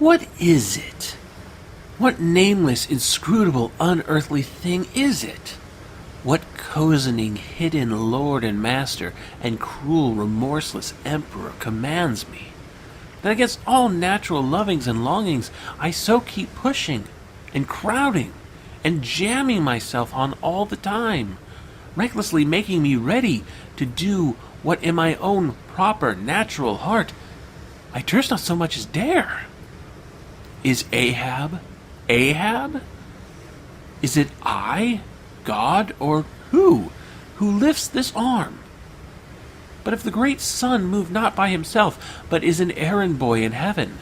What is it? What nameless, inscrutable, unearthly thing is it? What cozening, hidden lord and master and cruel, remorseless emperor commands me, that against all natural lovings and longings I so keep pushing and crowding and jamming myself on all the time, recklessly making me ready to do what in my own proper natural heart I durst not so much as dare? Is Ahab Ahab? Is it I, God, or who lifts this arm? But if the great sun move not by himself, but is an errand boy in heaven,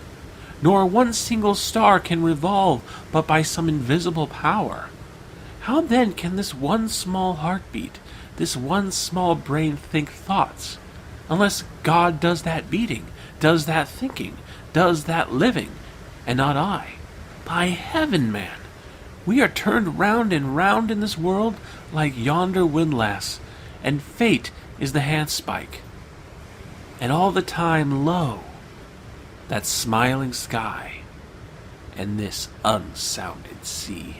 nor one single star can revolve but by some invisible power, how then can this one small heartbeat, this one small brain think thoughts, unless God does that beating, does that thinking, does that living, and not I? By heaven, man, we are turned round and round in this world like yonder windlass, and fate is the handspike. And all the time, lo, that smiling sky, and this unsounded sea.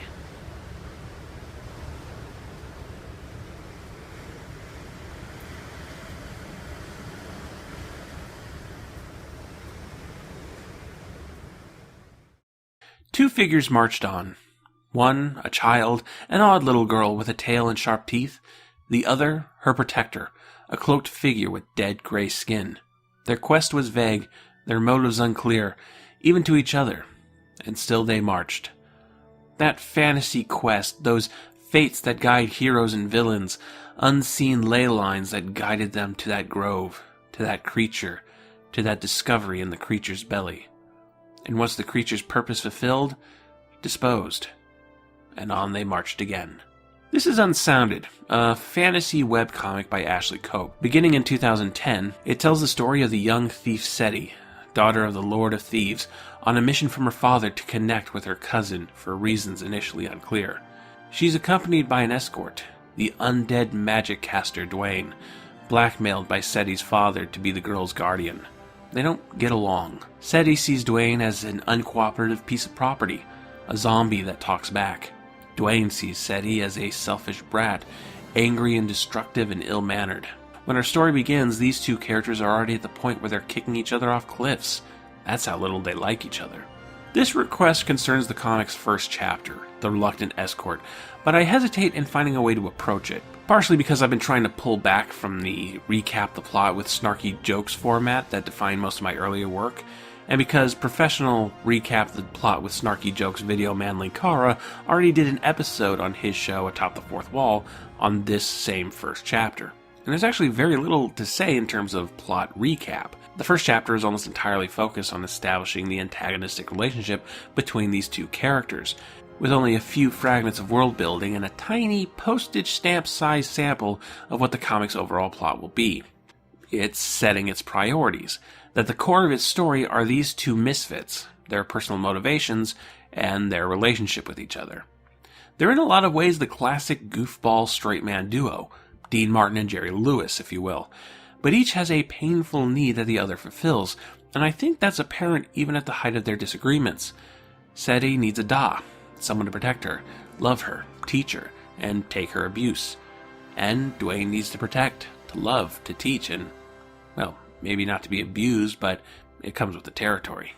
Two figures marched on. One, a child, an odd little girl with a tail and sharp teeth. The other, her protector, a cloaked figure with dead gray skin. Their quest was vague, their motives unclear, even to each other, and still they marched. That fantasy quest, those fates that guide heroes and villains, unseen ley lines that guided them to that grove, to that creature, to that discovery in the creature's belly. And once the creature's purpose fulfilled, disposed, and on they marched again. This is Unsounded, a fantasy webcomic by Ashley Cope. Beginning in 2010, it tells the story of the young thief Seti, daughter of the Lord of Thieves, on a mission from her father to connect with her cousin for reasons initially unclear. She's accompanied by an escort, the undead magic caster Dwayne, blackmailed by Seti's father to be the girl's guardian. They don't get along. Seti sees Dwayne as an uncooperative piece of property, a zombie that talks back. Dwayne sees Seti as a selfish brat, angry and destructive and ill-mannered. When our story begins, these two characters are already at the point where they're kicking each other off cliffs. That's how little they like each other. This request concerns the comic's first chapter, The Reluctant Escort, but I hesitate in finding a way to approach it. Partially because I've been trying to pull back from the recap the plot with snarky jokes format that defined most of my earlier work, and because professional recap the plot with snarky jokes video man Linkara already did an episode on his show Atop the Fourth Wall on this same first chapter. And there's actually very little to say in terms of plot recap. The first chapter is almost entirely focused on establishing the antagonistic relationship between these two characters, with only a few fragments of world building and a tiny postage stamp size sample of what the comic's overall plot will be. It's setting its priorities, that the core of its story are these two misfits, their personal motivations, and their relationship with each other. They're in a lot of ways the classic goofball straight man duo, Dean Martin and Jerry Lewis, if you will, but each has a painful need that the other fulfills, and I think that's apparent even at the height of their disagreements. Seti needs a Da, someone to protect her, love her, teach her, and take her abuse. And Dwayne needs to protect, to love, to teach, and, well, maybe not to be abused, but it comes with the territory.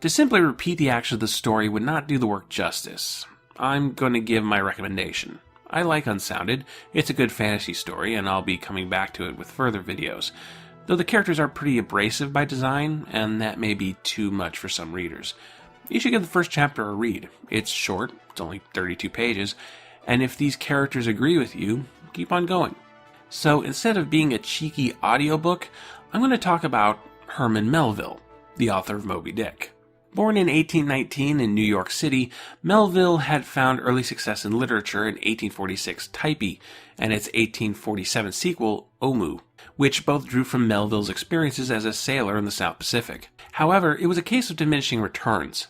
To simply repeat the action of the story would not do the work justice. I'm going to give my recommendation. I like Unsounded, it's a good fantasy story, and I'll be coming back to it with further videos, though the characters are pretty abrasive by design, and that may be too much for some readers. You should give the first chapter a read. It's short, it's only 32 pages, and if these characters agree with you, keep on going. So instead of being a cheeky audiobook, I'm going to talk about Herman Melville, the author of Moby Dick. Born in 1819 in New York City, Melville had found early success in literature in 1846 Typee and its 1847 sequel, Omoo, which both drew from Melville's experiences as a sailor in the South Pacific. However, it was a case of diminishing returns.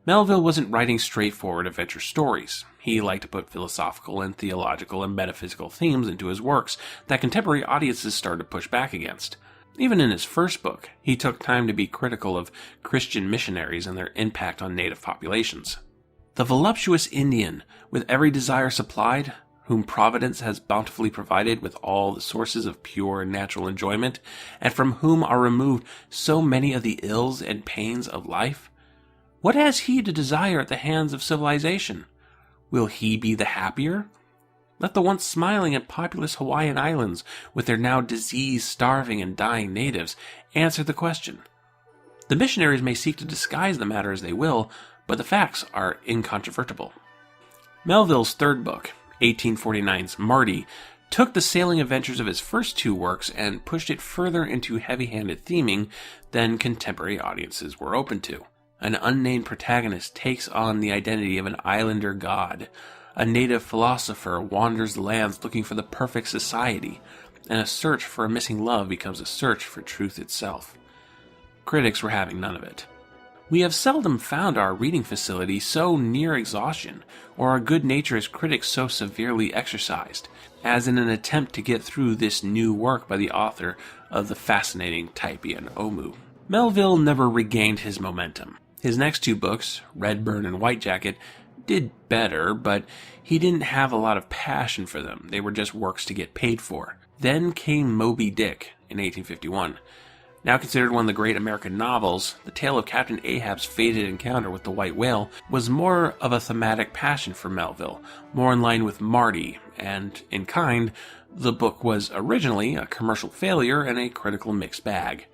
Melville wasn't writing straightforward adventure stories. He liked to put philosophical and theological and metaphysical themes into his works that contemporary audiences started to push back against. Even in his first book, he took time to be critical of Christian missionaries and their impact on native populations. The voluptuous Indian, with every desire supplied, whom Providence has bountifully provided with all the sources of pure and natural enjoyment, and from whom are removed so many of the ills and pains of life, what has he to desire at the hands of civilization? Will he be the happier? Let the once smiling and populous Hawaiian Islands, with their now diseased, starving, and dying natives, answer the question. The missionaries may seek to disguise the matter as they will, but the facts are incontrovertible. Melville's third book, 1849's Marty, took the sailing adventures of his first two works and pushed it further into heavy-handed theming than contemporary audiences were open to. An unnamed protagonist takes on the identity of an islander god. A native philosopher wanders the lands looking for the perfect society, and a search for a missing love becomes a search for truth itself. Critics were having none of it. We have seldom found our reading facility so near exhaustion, or our good nature as critics so severely exercised, as in an attempt to get through this new work by the author of the fascinating Taipi and Omu. Melville never regained his momentum. His next two books, Redburn and Whitejacket, did better, but he didn't have a lot of passion for them. They were just works to get paid for. Then came Moby Dick in 1851. Now considered one of the great American novels, the tale of Captain Ahab's fated encounter with the white whale was more of a thematic passion for Melville, more in line with Marty, and in kind, the book was originally a commercial failure and a critical mixed bag.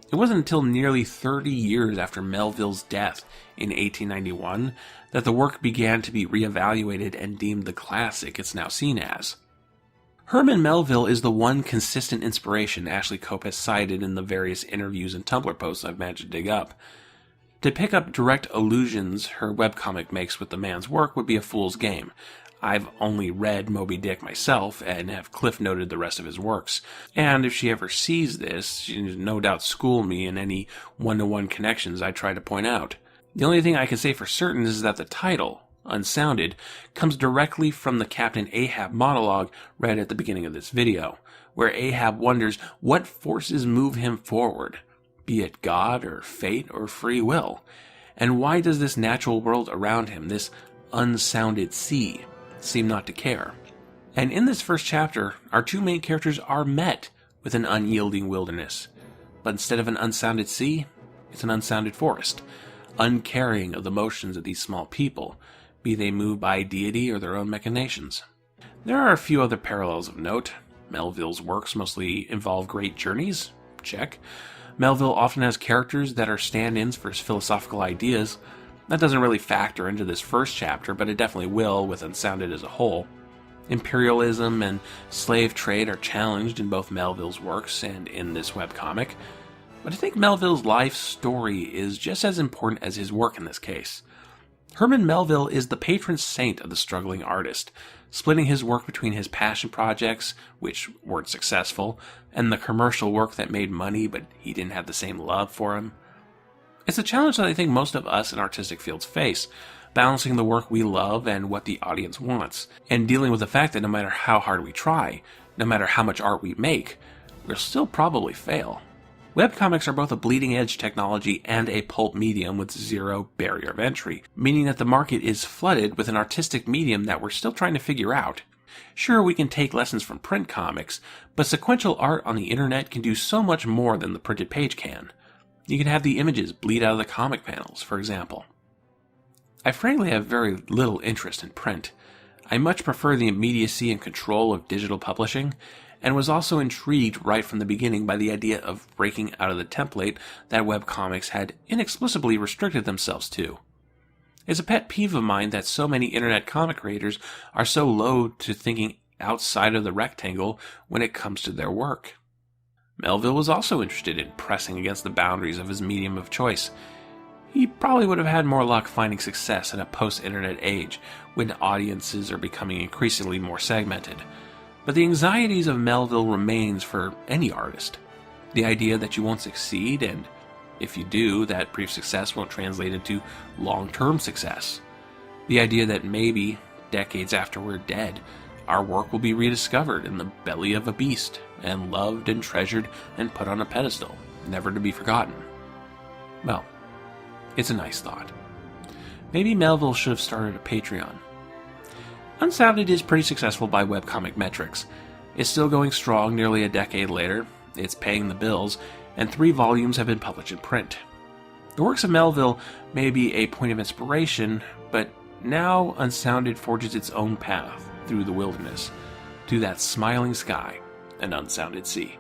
It wasn't until nearly 30 years after Melville's death in 1891 that the work began to be reevaluated and deemed the classic it's now seen as. Herman Melville is the one consistent inspiration Ashley Cope has cited in the various interviews and Tumblr posts I've managed to dig up. To pick up direct allusions her webcomic makes with the man's work would be a fool's game. I've only read Moby Dick myself and have cliff noted the rest of his works, and if she ever sees this, she'll no doubt school me in any one-to-one connections I try to point out. The only thing I can say for certain is that the title, Unsounded, comes directly from the Captain Ahab monologue read at the beginning of this video, where Ahab wonders what forces move him forward, be it God or fate or free will, and why does this natural world around him, this unsounded sea, seem not to care. And in this first chapter, our two main characters are met with an unyielding wilderness, but instead of an unsounded sea, it's an unsounded forest, uncaring of the motions of these small people, be they moved by deity or their own machinations. There are a few other parallels of note. Melville's works mostly involve great journeys, check. Melville often has characters that are stand-ins for his philosophical ideas. That doesn't really factor into this first chapter, but it definitely will with Unsounded as a whole. Imperialism and slave trade are challenged in both Melville's works and in this webcomic, but I think Melville's life story is just as important as his work in this case. Herman Melville is the patron saint of the struggling artist, splitting his work between his passion projects, which weren't successful, and the commercial work that made money but he didn't have the same love for him. It's a challenge that I think most of us in artistic fields face, balancing the work we love and what the audience wants, and dealing with the fact that no matter how hard we try, no matter how much art we make, we'll still probably fail. Webcomics are both a bleeding-edge technology and a pulp medium with zero barrier of entry, meaning that the market is flooded with an artistic medium that we're still trying to figure out. Sure, we can take lessons from print comics, but sequential art on the internet can do so much more than the printed page can. You can have the images bleed out of the comic panels, for example. I frankly have very little interest in print. I much prefer the immediacy and control of digital publishing, and was also intrigued right from the beginning by the idea of breaking out of the template that webcomics had inexplicably restricted themselves to. It's a pet peeve of mine that so many internet comic creators are so loath to thinking outside of the rectangle when it comes to their work. Melville was also interested in pressing against the boundaries of his medium of choice. He probably would have had more luck finding success in a post-internet age when audiences are becoming increasingly more segmented. But the anxieties of Melville remains for any artist. The idea that you won't succeed, and if you do, that brief success won't translate into long-term success. The idea that maybe, decades after we're dead, our work will be rediscovered in the belly of a beast, and loved and treasured and put on a pedestal, never to be forgotten. Well, it's a nice thought. Maybe Melville should have started a Patreon. Unsounded is pretty successful by webcomic metrics. It's still going strong nearly a decade later, it's paying the bills, and 3 volumes have been published in print. The works of Melville may be a point of inspiration, but now Unsounded forges its own path through the wilderness, to that smiling sky and unsounded sea.